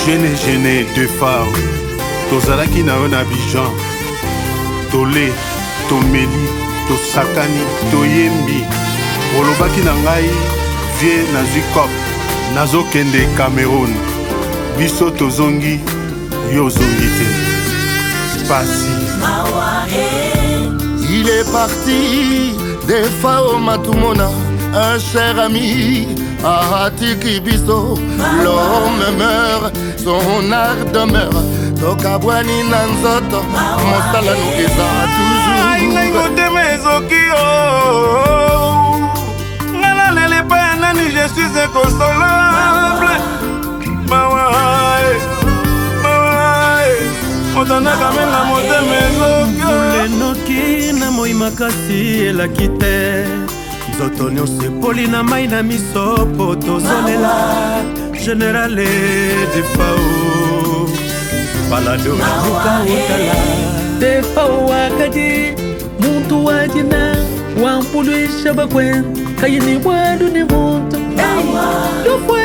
Gene de phare tozalaki na yo na Abidjan, tole tomeli tosakani toyembi olobaki na ngai vie nazwi cop nazokende Cameroun, biso tozongi yo ozongi te pasi. Il est parti des Fao Matumona, un cher ami Atiki Biso. L'homme meurt, son art demeure. Tokabwani nanzoto, mosala no eza toujours. Ngai kotema ezoki o ngala lele pa nani, je suis inconsolable. Otanaka menga motema ezoki lenoki na moi makasi elaki te, nzoto nyonso epoli na mai na miso po tozolela generale de Fao balado luka utala de Fao wakati muntu wajina wampuluisha bakwen kayini wadu ni muntu lufwe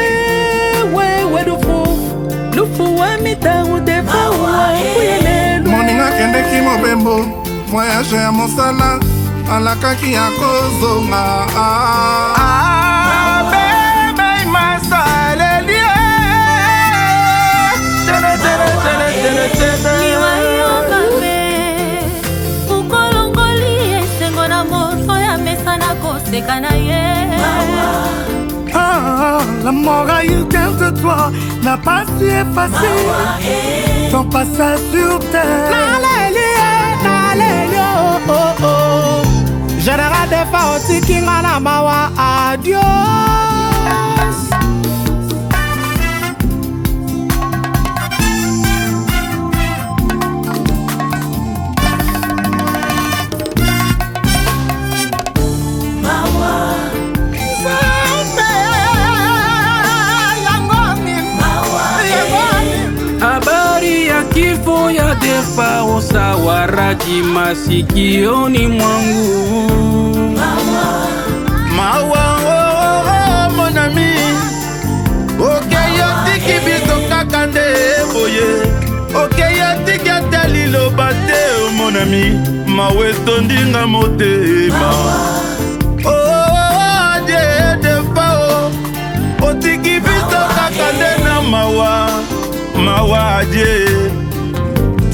wewe lufu wa mitangu de Fao wakuyelelu moninga kendeki mobembo voyage ya mosala alakaki ya kozonga bebe masalelie liwayokame ukolongoli esengo na moto ya mesa na koseka na ye. La mort a eu qu'un de toi n'a pas su effacer ton passage sur terre. Général de Fao tikinga na mawa, adios. Habari ya kifo ya de Fao sawaraki masikioni mwangu. Mawa mon ami, okeyo tiki biso kaka nde boye, okeyo tiki atali lobate mon ami, mawe tondinga motema. Oh Dieu de Fao, otiki biso kaka nde na mawa Dieu.